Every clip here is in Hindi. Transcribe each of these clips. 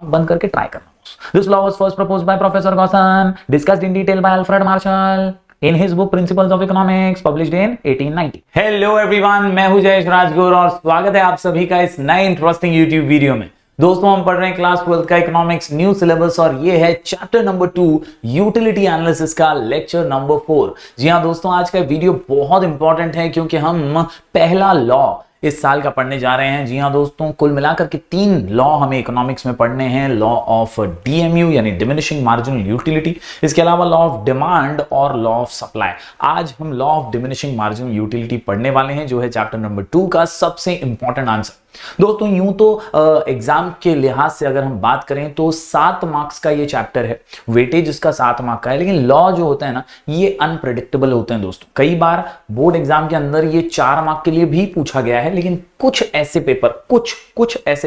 बंद करके ट्राई करना। This law was first proposed by professor Gossen, discussed in detail by Alfred Marshall in his book Principles of Economics published in 1890। Hello everyone, मैं हूं जयेश राजगुरु और स्वागत है आप सभी का इस नए इंटरेस्टिंग यूट्यूब वीडियो में। दोस्तों, हम पढ़ रहे हैं क्लास 12 का इकोनॉमिक्स न्यू सिलेबस और ये है चैप्टर नंबर 2 यूटिलिटी एनालिसिस का लेक्चर नंबर 4। जी हां दोस्तों, आज का वीडियो बहुत इंपॉर्टेंट है क्योंकि हम पहला लॉ इस साल का पढ़ने जा रहे हैं। जी हां दोस्तों, कुल मिलाकर के 3 लॉ हमें इकोनॉमिक्स में पढ़ने हैं। लॉ ऑफ डीएमयू यानी डिमिनिशिंग मार्जिनल यूटिलिटी, इसके अलावा लॉ ऑफ डिमांड और लॉ ऑफ सप्लाई। आज हम law of diminishing marginal utility पढ़ने वाले हैं जो है चैप्टर नंबर 2 का सबसे इंपॉर्टेंट आंसर। दोस्तों, यूं तो एग्जाम के लिहाज से अगर हम बात करें तो 7 मार्क्स का ये चैप्टर है, वेटेज इसका 7 मार्क का है। लेकिन लॉ जो होता है ना, ये अनप्रेडिक्टेबल होते हैं दोस्तों। कई बार बोर्ड एग्जाम के अंदर ये 4 मार्क के लिए भी पूछा गया है, लेकिन कुछ ऐसे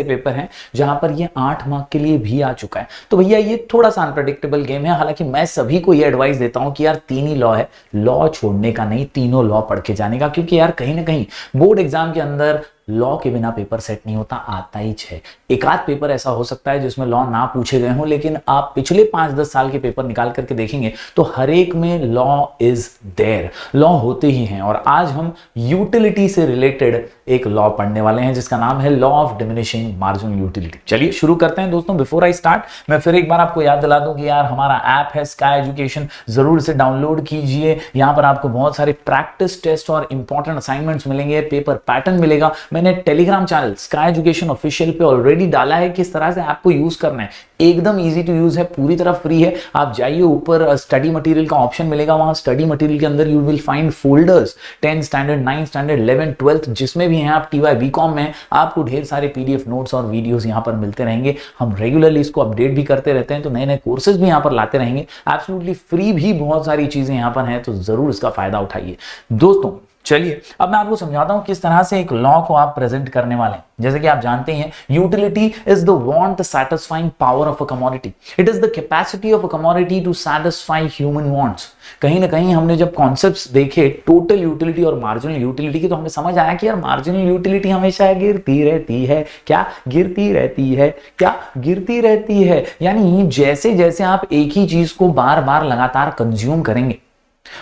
पेपर हैं जहां पर ये 8 मार्क के लिए भी आ चुका है। तो भैया ये थोड़ा सा अनप्रेडिक्टेबल गेम है। हालांकि मैं सभी को ये एडवाइस देता हूं कि यार 3 ही लॉ है, लॉ छोड़ने का नहीं, तीनों लॉ पढ़ के जाने का। क्योंकि यार कहीं ना कहीं बोर्ड एग्जाम के अंदर लॉ के बिना पेपर सेट नहीं होता, आता ही है। एक आध पेपर ऐसा हो सकता है जिसमें लॉ ना पूछे गए हों, लेकिन आप पिछले 5-10 साल के पेपर निकाल करके देखेंगे तो हर एक में लॉ इज देयर, लॉ होते ही हैं। और आज हम यूटिलिटी से रिलेटेड एक लॉ पढ़ने वाले हैं जिसका नाम है law of diminishing marginal utility. चलिए शुरू करते हैं दोस्तों। बिफोर आई स्टार्ट, मैं फिर एक बार आपको याद दिला दूं कि यार हमारा ऐप है स्काई एजुकेशन, जरूर से डाउनलोड कीजिए। यहां पर आपको बहुत सारे प्रैक्टिस टेस्ट और इंपॉर्टेंट असाइनमेंट्स मिलेंगे, पेपर पैटर्न मिलेगा। मैंने Telegram channel sky education official पे ऑलरेडी डाला है किस तरह से ऐप को यूज करना है। एकदम इजी टू यूज है, पूरी तरह फ्री है। आप जाइए, ऊपर स्टडी मटेरियल का ऑप्शन मिलेगा, वहां स्टडी मटेरियल के अंदर you will find folders 10 standard, 9 standard, 11, 12 जिसमें भी हैं आप, टीवाई बीकॉम में, आपको ढेर सारे पीडीएफ नोट्स और वीडियोस यहां पर मिलते रहेंगे। हम रेगुलरली इसको अपडेट भी करते रहते हैं, तो नए नए कोर्सेज भी यहां पर लाते रहेंगे। एब्सोल्युटली फ्री भी बहुत सारी चीजें यहां पर हैं, तो जरूर इसका फायदा उठाइए दोस्तों। चलिए अब मैं आपको समझाता हूं किस तरह से एक लॉ को आप प्रेजेंट करने वाले हैं। जैसे कि आप जानते हैं, utility is the want satisfying power of a commodity. It is the capacity of a commodity to satisfy human wants. कहीं ना कहीं हमने जब कॉन्सेप्ट्स देखे टोटल यूटिलिटी और मार्जिनल यूटिलिटी की, तो हमें समझ आया कि यार मार्जिनल यूटिलिटी हमेशा गिरती रहती है। क्या गिरती रहती है? क्या गिरती रहती है? यानी जैसे जैसे आप एक ही चीज को बार बार लगातार कंज्यूम करेंगे,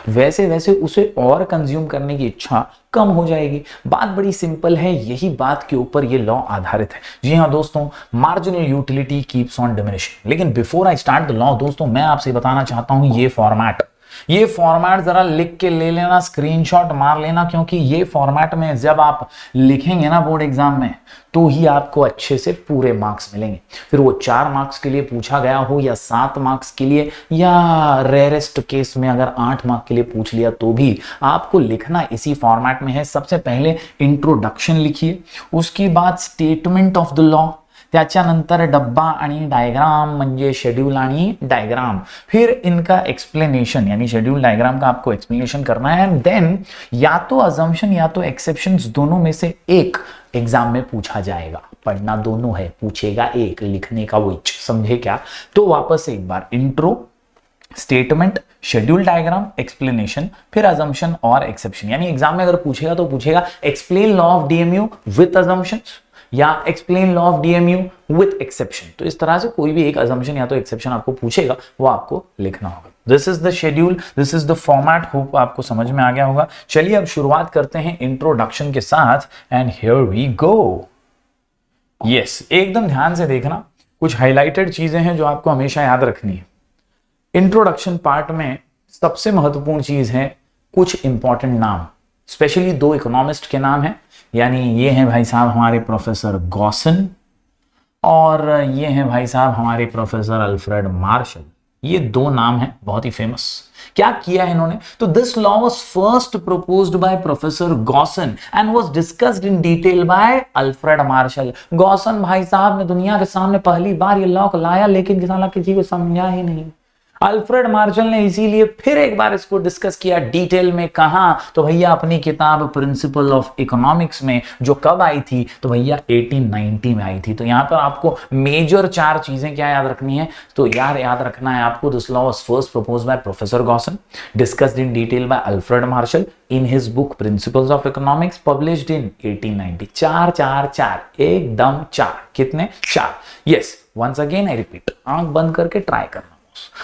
वैसे वैसे उसे और कंज्यूम करने की इच्छा कम हो जाएगी। बात बड़ी सिंपल है, यही बात के ऊपर ये लॉ आधारित है। जी हां दोस्तों, marginal utility keeps on diminishing. लेकिन before I start the law दोस्तों, मैं आपसे बताना चाहता हूं ये फॉर्मेट जरा लिख के ले लेना, स्क्रीनशॉट मार लेना, क्योंकि ये फॉर्मेट में जब आप लिखेंगे ना बोर्ड एग्जाम में, तो ही आपको अच्छे से पूरे मार्क्स मिलेंगे। फिर वो 4 मार्क्स के लिए पूछा गया हो या 7 मार्क्स के लिए, या रेयरेस्ट केस में अगर 8 मार्क्स के लिए पूछ लिया, तो भी आपको लिखना इसी फॉर्मेट में है। सबसे पहले इंट्रोडक्शन लिखिए, उसके बाद स्टेटमेंट ऑफ द लॉ, त्याच्यानंतर डब्बा आणि डायग्राम म्हणजे शेड्यूल आणि डायग्राम, फिर इनका एक्सप्लेनेशन यानी शेड्यूल डायग्राम का आपको एक्सप्लेनेशन करना है। एंड देन या तो अजम्पशन या तो एक्सेप्शंस, दोनों में से एक एग्जाम में पूछा जाएगा। पढ़ना दोनों है, पूछेगा एक, लिखने का वो, समझे क्या? तो वापस से एक बार, intro, statement, schedule diagram, explanation, फिर अजम्पशन और एक्सेप्शन। यानी एग्जाम में अगर पूछेगा तो पूछेगा explain law of DMU with assumptions या explain law of DMU with exception. तो इस तरह से कोई भी एक अजम्पशन या तो एक्सेप्शन आपको पूछेगा, वो आपको लिखना होगा। This is the schedule, this is the format. Hope आपको समझ में आ गया होगा। चलिए अब शुरुआत करते हैं इंट्रोडक्शन के साथ, and here we go. Yes, एकदम ध्यान से देखना, कुछ हाईलाइटेड चीजें हैं जो आपको हमेशा याद रखनी है। इंट्रोडक्शन पार्ट में सबसे महत्वपूर्ण चीज है कुछ इंपॉर्टेंट नाम, स्पेशली 2 इकोनॉमिस्ट के नाम हैं। यानी ये हैं भाई साहब हमारे प्रोफेसर गॉसन, और ये हैं भाई साहब हमारे प्रोफेसर अल्फ्रेड मार्शल। ये 2 नाम हैं बहुत ही फेमस। क्या किया है इन्होंने? तो this law was first proposed by professor Gossen and was discussed in detail by Alfred Marshall. Gossen भाई साहब ने दुनिया के सामने पहली बार ये लॉ को लाया, लेकिन किसी को समझा ही नहीं। अल्फ्रेड मार्शल ने इसीलिए फिर एक बार इसको डिस्कस किया डिटेल में। कहां? तो भैया अपनी किताब प्रिंसिपल ऑफ इकोनॉमिक्स में, जो कब आई थी? तो भैया 1890 में आई थी। तो यहां पर आपको मेजर 4 चीजें क्या याद रखनी है? तो यार याद रखना है आपको, this law was first proposed by professor Gossen, discussed in detail by Alfred Marshall in his book Principles of Economics published in 1890। 4 4 4 एकदम 4। कितने? 4। Yes, once again I repeat, आंख बंद करके ट्राई करना।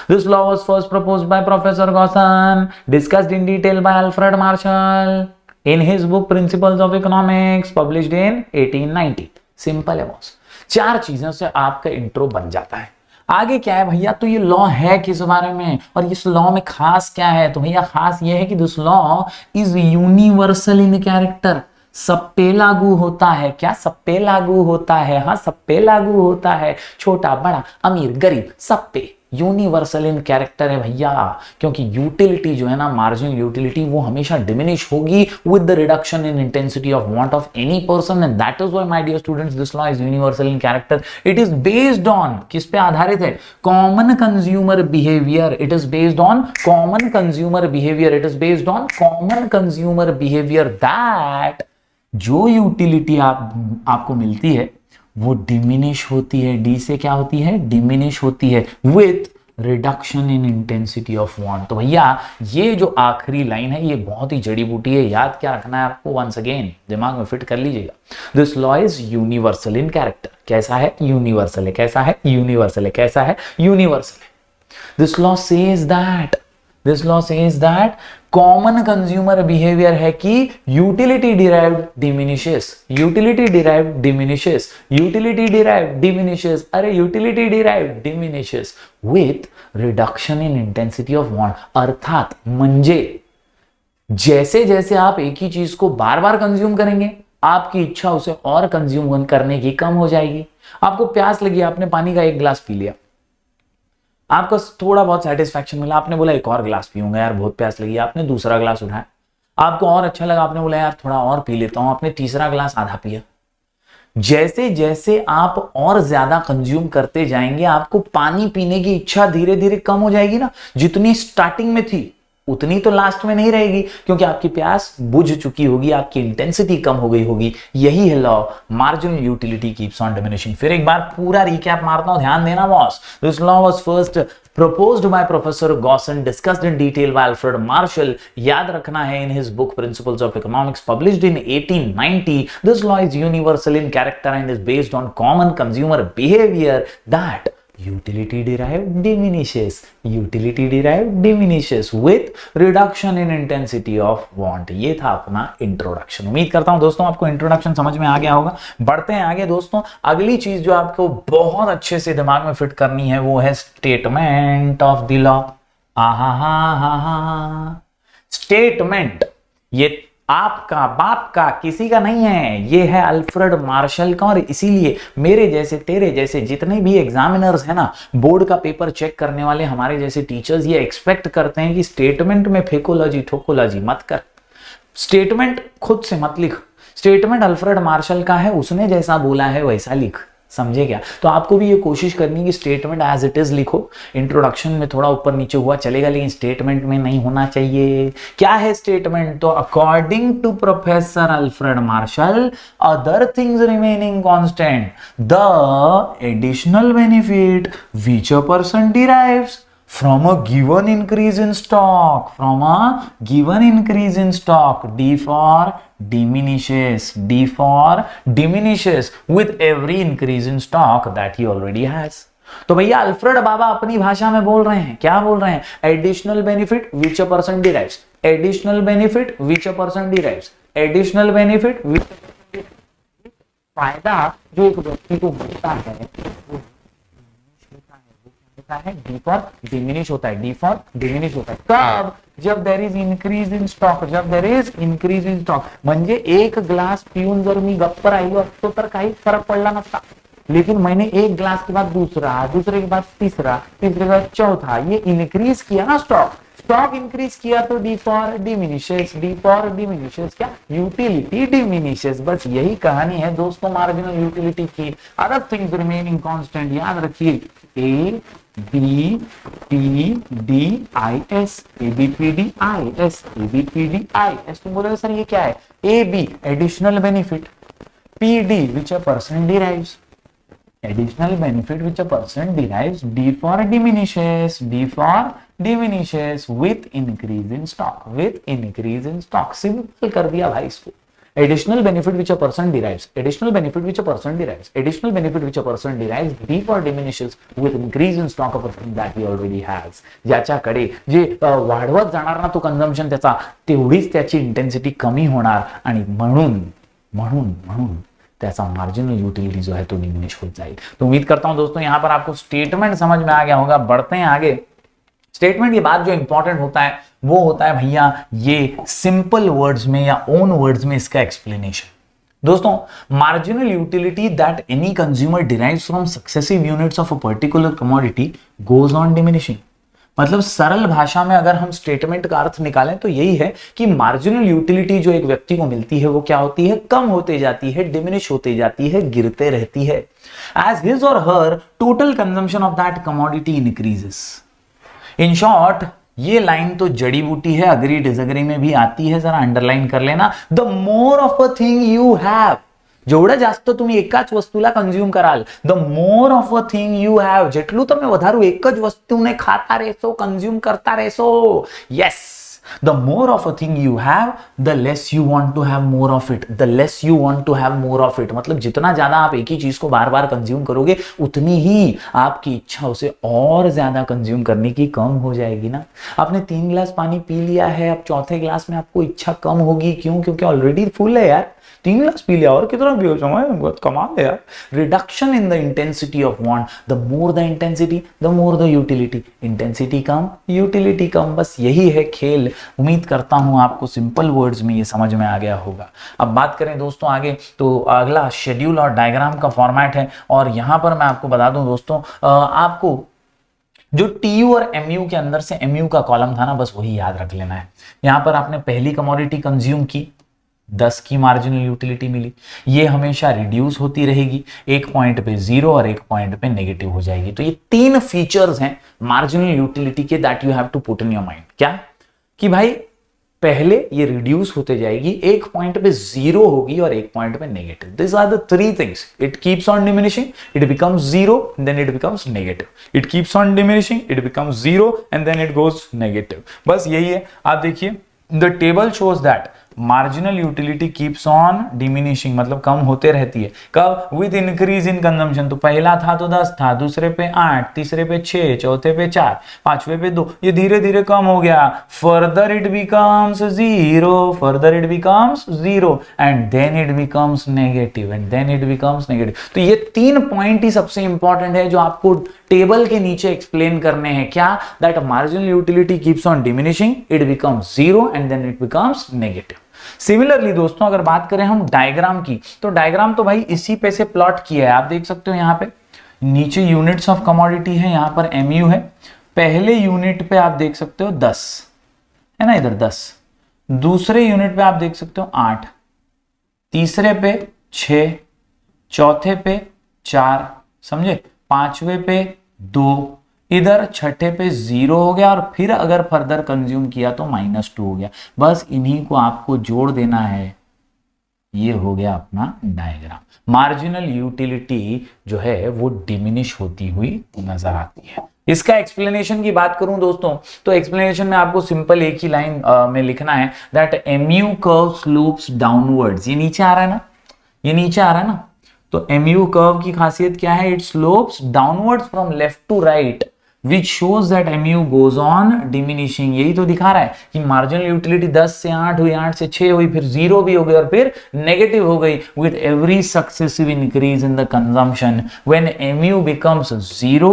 This law was first proposed by Professor Gaussen, discussed in detail by Alfred Marshall in his book Principles of Economics, published in 1890. Simple है बॉस। 4 चीजों से आपका इंट्रो बन जाता है। आगे क्या है भैया? तो ये लॉ है किस बारे में, और इस लॉ में खास क्या है? तो भैया खास ये है कि this law is universal in character. सब पे लागू होता है। क्या? सब पे लागू होता है। हाँ, सब पे लागू होता है। छोटा बड़ा अमीर गरीब सब पे यूनिवर्सल इन कैरेक्टर है भैया। क्योंकि यूटिलिटी जो है ना, मार्जिनल यूटिलिटी, वो हमेशा डिमिनिश होगी with the reduction in intensity of want of any person, and that is why my dear students this law is universal in character. It is based on, किस पे आधारित है? Common consumer behaviour. It is based on common consumer behaviour. It is based on common consumer behaviour that जो यूटिलिटी आपको मिलती है वो डिमिनिश होती है। डी से क्या होती है? डिमिनिश होती है with reduction in intensity of want. तो भैया ये जो आखिरी लाइन है ये बहुत ही जड़ी बूटी है। याद क्या रखना है आपको? वंस अगेन दिमाग में फिट कर लीजिएगा। This law is universal in character. कैसा है? यूनिवर्सल है। कैसा है? यूनिवर्सल है। कैसा है? यूनिवर्सल है। This law says that common consumer behaviour है कि utility derived diminishes. Utility derived diminishes. Utility derived diminishes. अरे utility derived diminishes with reduction in intensity of want. अर्थात म्हणजे जैसे जैसे आप एक ही चीज को बार बार कंज्यूम करेंगे, आपकी इच्छा उसे और कंज्यूम करने की कम हो जाएगी। आपको प्यास लगी, आपने पानी का 1 गिलास पी लिया, आपको थोड़ा बहुत सेटिस्फैक्शन मिला, आपने बोला एक और गिलास पीऊंगा यार, बहुत प्यास लगी, आपने दूसरा गिलास उठाया, आपको और अच्छा लगा, आपने बोला यार थोड़ा और पी लेता हूं, आपने तीसरा गिलास आधा पिया। जैसे जैसे आप और ज्यादा कंज्यूम करते जाएंगे, आपको पानी पीने की इच्छा धीरे धीरे कम हो जाएगी ना। जितनी स्टार्टिंग में थी उतनी तो लास्ट में नहीं रहेगी, क्योंकि आपकी प्यास बुझ चुकी होगी, आपकी इंटेंसिटी कम हो गई होगी। यही है law, marginal utility keeps on diminishing. फिर एक बार पूरा रिकैप मारता हूं, ध्यान देना boss. This law was first proposed by Professor Gaussen, discussed in detail by Alfred Marshall. याद रखना है in his book Principles of Economics, published in 1890. This law is universal in character and is based on common consumer behavior that utility derived diminishes. Utility derived diminishes with reduction in intensity of want. ये था अपना इंट्रोडक्शन। उम्मीद करता हूं दोस्तों आपको इंट्रोडक्शन समझ में आ गया होगा। बढ़ते हैं आगे दोस्तों। अगली चीज जो आपको बहुत अच्छे से दिमाग में फिट करनी है वो है statement of the law. Statement ये आपका बाप का किसी का नहीं है, ये है अल्फ्रेड मार्शल का। और इसीलिए मेरे जैसे तेरे जैसे जितने भी एग्जामिनर्स हैं ना, बोर्ड का पेपर चेक करने वाले हमारे जैसे टीचर्स, ये एक्सपेक्ट करते हैं कि स्टेटमेंट में फेकोलॉजी ठोकोलॉजी मत कर, स्टेटमेंट खुद से मत लिख। स्टेटमेंट अल्फ्रेड मार्शल का है, उसने जैसा बोला है वैसा लिख। समझे क्या? तो आपको भी ये कोशिश करनी है कि स्टेटमेंट एज इट इज लिखो। इंट्रोडक्शन में थोड़ा ऊपर नीचे हुआ चलेगा, लेकिन स्टेटमेंट में नहीं होना चाहिए। क्या है स्टेटमेंट? तो according to professor Alfred Marshall, other things remaining constant, the additional benefit which a person derives from a given increase in stock, from a given increase in stock, D for diminishes, D for diminishes with every increase in stock that he already has. तो भैया अल्फ्रेड बाबा अपनी भाषा में बोल रहे हैं, क्या बोल रहे हैं? एडिशनल बेनिफिट विच अ पर्सन डिराइव्स, एडिशनल बेनिफिट विच अ पर्सन डिराइव्स, एडिशनल बेनिफिट विच फायदा जो एक व्यक्ति को मिलता है डी फॉर डिमिनिश होता है, डी फॉर डिमिनिश होता है। कब? जब there is increase in stock, जब there is increase in stock. म्हणजे 1 ग्लास पिऊन जर मी गप्प राहिलो असतो तर काही फरक पडला नसता, लेकिन मैंने 1 ग्लास के बाद दूसरा, दूसरे के बाद तीसरा, तीसरे के बाद चौथा, ये इंक्रीज किया ना स्टॉक। स्टॉक इंक्रीज किया तो D for diminishes, D for diminishes क्या? Utility diminishes. बस यही कहानी है दोस्तों मार्जिनल यूटिलिटी की। अदर थिंग्स रिमेनिंग कांस्टेंट, याद रखिए A B ABPDIS, ABPDIS, ABPDIS। तुम बोलोगे सर ये क्या है? AB additional benefit, PD which a person derives, additional benefit which a person derives, D for diminishes, D for diminishes with increase in stock, with increase in stock। Simple कर दिया भाई इसको। Additional benefit which a person derives, additional benefit which a person derives, additional benefit which a person derives, D for diminishes with increase in stock of a thing that he already has। ज्याच्याकडे जे वाढवत जाणार ना तो कन्झम्पशन त्याचा, तेवढीच त्याची इंटेन्सिटी कमी होणार आणि म्हणून त्याचा मार्जिनल यूटिलिटी जो है तो डिमिनिश हो जाएगी। तो उम्मीद करता हूं दोस्तों यहां पर आपको स्टेटमेंट समझ में आ गया होगा। बढ़ते हैं आगे। स्टेटमेंट के बाद जो इंपॉर्टेंट होता है वो होता है भैया ये सिंपल वर्ड्स में या ओन वर्ड्स में इसका एक्सप्लेनेशन। दोस्तों, marginal utility that any consumer derives from successive units of a particular commodity goes on diminishing. मतलब सरल भाषा में अगर हम स्टेटमेंट का अर्थ निकालें तो यही है कि मार्जिनल यूटिलिटी जो एक व्यक्ति को मिलती है वो क्या होती है? कम होते जाती है, डिमिनिश होते जाती है, गिरते रहती है। As his or her total consumption of that commodity increases. In short ये लाइन तो जड़ी बूटी है, अग्री डिसएग्री में भी आती है, जरा अंडरलाइन कर लेना। The more of a thing you have, जेवढं जास्त तुम्ही एकाच वस्तूला कंझ्युम कराल, the more of a thing you have, જેટલું તમે વધારે એક જ વસ્તુને ખાતા રહેશો, कंज्यूम करता રહેશો, yes, the more of a thing you have, the less you want to have more of it, the less you want to have more of it। मतलब जितना ज्यादा आप एक ही चीज को बार बार कंज्यूम करोगे उतनी ही आपकी इच्छा उसे और ज्यादा कंज्यूम करने की कम हो जाएगी ना। आपने 3 गिलास पानी पी लिया है, अब चौथे गिलास में आपको इच्छा कम होगी। क्यों? क्योंकि ऑलरेडी फुल है यार। 3 गिलास पी लिया और कितना पियो, समय बहुत कमाल है यार। Reduction in the intensity of want, the more the intensity the more the utility, intensity कम यूटिलिटी कम, बस यही है खेल। उम्मीद करता हूं आपको सिंपल वर्ड्स में ये समझ में आ गया होगा। अब बात करें दोस्तों आगे, तो अगला शेड्यूल और डायग्राम का फॉर्मेट है। और यहां पर मैं आपको बता दूं दोस्तों, आपको जो टीयू और एमयू के अंदर से एमयू का कॉलम था ना, बस वही याद रख लेना है। यहां पर आपने पहली कमोडिटी कंज्यूम की, 10 की मार्जिनल यूटिलिटी मिली, ये हमेशा रिड्यूस होती रहेगी, एक पॉइंट पे 0 और एक पॉइंट पे नेगेटिव हो जाएगी। तो ये 3 फीचर्स हैं मार्जिनल यूटिलिटी के, that you have to put in your mind. क्या? कि भाई पहले ये रिड्यूस होते जाएगी, एक पॉइंट पे 0 होगी और एक पॉइंट पे negative. This are the 3 things. It keeps on diminishing, it becomes 0, then it becomes negative. It keeps on diminishing, it becomes 0 and then it goes negative. बस यही है। आप देखिए, the table shows that marginal utility keeps on diminishing, मतलब कम होते रहती है। कब? With increase in consumption. तो पहला था तो 10 था, दूसरे पे 8, तीसरे पे 6, चौथे पे 4, पांचवे पे 2, ये धीरे धीरे कम हो गया। Further it becomes 0, further it becomes 0 and then it becomes negative, and then it becomes negative. तो ये 3 पॉइंट ही सबसे इंपॉर्टेंट है जो आपको टेबल के नीचे एक्सप्लेन करने हैं। क्या? That marginal utility keeps on diminishing, it becomes 0 and then it becomes negative. Similarly दोस्तों, अगर बात करें हम डायग्राम की, तो डायग्राम तो भाई इसी पे से प्लॉट किया है। आप देख सकते हो यहाँ पे नीचे यूनिट्स ऑफ कमोडिटी है, यहाँ पर एमयू है। पहले यूनिट पे आप देख सकते हो 10 है ना, इधर 10, दूसरे यूनिट पे आप देख सकते हो 8, तीसरे पे 6, चौथे पे 4, समझे, पांचवे पे 2, इधर छठे पे 0 हो गया, और फिर अगर फर्दर कंज्यूम किया तो -2 हो गया। बस इन्हीं को आपको जोड़ देना है। ये हो गया अपना डायग्राम। मार्जिनल यूटिलिटी जो है वो डिमिनिश होती हुई नजर आती है। इसका एक्सप्लेनेशन की बात करूं दोस्तों, तो एक्सप्लेनेशन में आपको सिंपल एक ही लाइन में लिखना है, that MU curve slopes downwards. ये नीचे आ रहा है ना, ये नीचे आ रहा है ना, तो एमयू कर्व की खासियत क्या है? It slopes downwards from left to right, which shows that mu goes on diminishing। यही तो दिखा रहा है कि मार्जिनल यूटिलिटी 10 से 8 हुई, 8 से 6 हुई, फिर 0 भी हो गई और फिर नेगेटिव हो गई with every successive increase in the consumption। when mu becomes 0,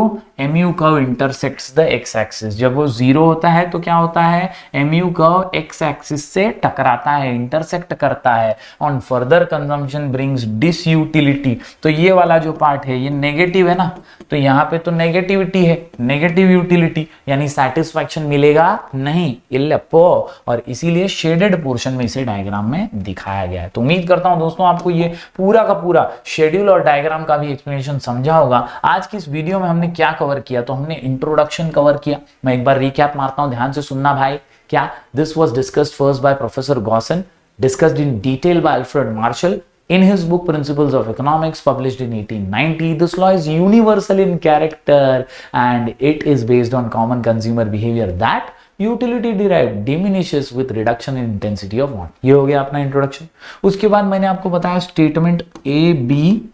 mu curve intersects the x axis। जब वो 0 होता है तो क्या होता है? mu कर्व x axis से टकराता है, इंटरसेक्ट करता है। on further consumption brings disutility। तो ये वाला जो पार्ट है ये नेगेटिव है ना, तो यहाँ पे तो नेगेटिविटी है, नेगेटिव यूटिलिटी यानी सेटिस्फैक्शन मिलेगा नहीं, इल्लपो, और इसीलिए शेडेड पोर्शन में इसे डायग्राम में दिखाया गया है। तो उम्मीद करता हूं दोस्तों आपको ये पूरा का पूरा शेड्यूल और डायग्राम का भी एक्सप्लेनेशन समझा होगा। आज की इस वीडियो में हमने क्या कवर किया, तो हमने इंट्रोडक्शन कवर किया। मैं एक बार रिकैप मारता हूं, ध्यान से सुनना भाई। क्या? This was discussed first by professor Gaussian, discussed in detail by Alfred Marshall in his book Principles of Economics, published in 1890. This law is universal in character and it is based on common consumer behavior that utility derived diminishes with reduction in intensity of want. ये हो गया अपना इंट्रोडक्शन। उसके बाद मैंने आपको बताया statement ABPDIS,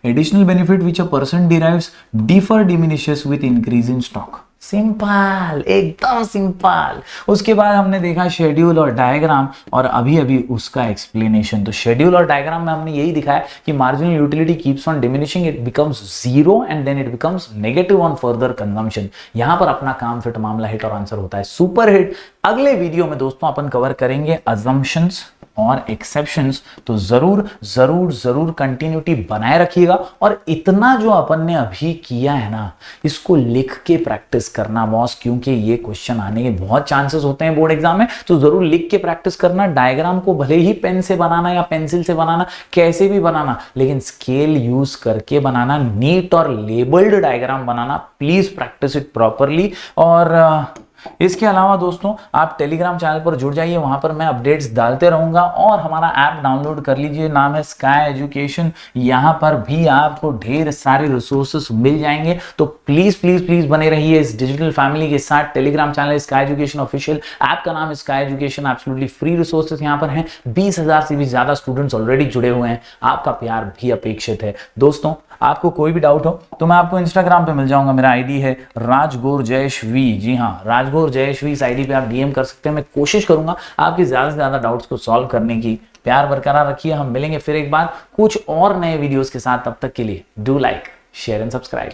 additional benefit which a person derives differ diminishes with increase in stock. Simple, एकदम सिंपल। उसके बाद हमने देखा शेड्यूल और डायग्राम और अभी अभी उसका एक्सप्लेनेशन। तो शेड्यूल और डायग्राम में हमने यही दिखाया कि marginal utility keeps on diminishing, it becomes zero and then it becomes negative on further consumption. यहां पर अपना काम फिट मामला हिट और आंसर होता है सुपर हिट। अगले वीडियो में दोस्तों अपन कवर करेंगे अजम्पशंस और एक्सेप्शंस। तो जरूर जरूर जरूर कंटिन्यूटी बनाए रखिएगा और इतना जो अपन ने अभी किया है ना, इसको लिख के प्रैक्टिस करना बॉस, क्योंकि ये क्वेश्चन आने के बहुत चांसेस होते हैं बोर्ड एग्जाम में। तो जरूर लिख के प्रैक्टिस करना। डायग्राम को भले ही पेन से बनाना या पेंसिल से बनाना, कैसे भी बनाना, लेकिन स्केल यूज करके बनाना, नीट और labelled diagram banana. Please practice it properly. और इसके अलावा दोस्तों आप टेलीग्राम चैनल पर जुड़ जाइए, वहां पर मैं अपडेट्स डालते रहूंगा। और हमारा ऐप डाउनलोड कर लीजिए, नाम है स्काई एजुकेशन। यहां पर भी आपको ढेर सारे रिसोर्सेस मिल जाएंगे। तो प्लीज प्लीज प्लीज बने रहिए इस डिजिटल फैमिली के साथ। Telegram channel sky education official, app का नाम है sky education. Absolutely free resources यहां पर हैं। 20,000 से भी ज्यादा स्टूडेंट्स ऑलरेडी जुड़े हुए हैं। आपका प्यार भी अपेक्षित है दोस्तों। आपको कोई भी डाउट हो तो मैं आपको इंस्टाग्राम पे मिल जाऊंगा। मेरा आईडी है राजगौरजयश्वी। जी हाँ, राजगौरजयश्वी इस आईडी पे आप डीएम कर सकते हैं। मैं कोशिश करूंगा आपके ज्यादा से ज्यादा डाउट्स को सॉल्व करने की। प्यार बरकरार रखिए। हम मिलेंगे फिर एक बार कुछ और नए वीडियोस के साथ। तब तक के लिए do like, share and subscribe.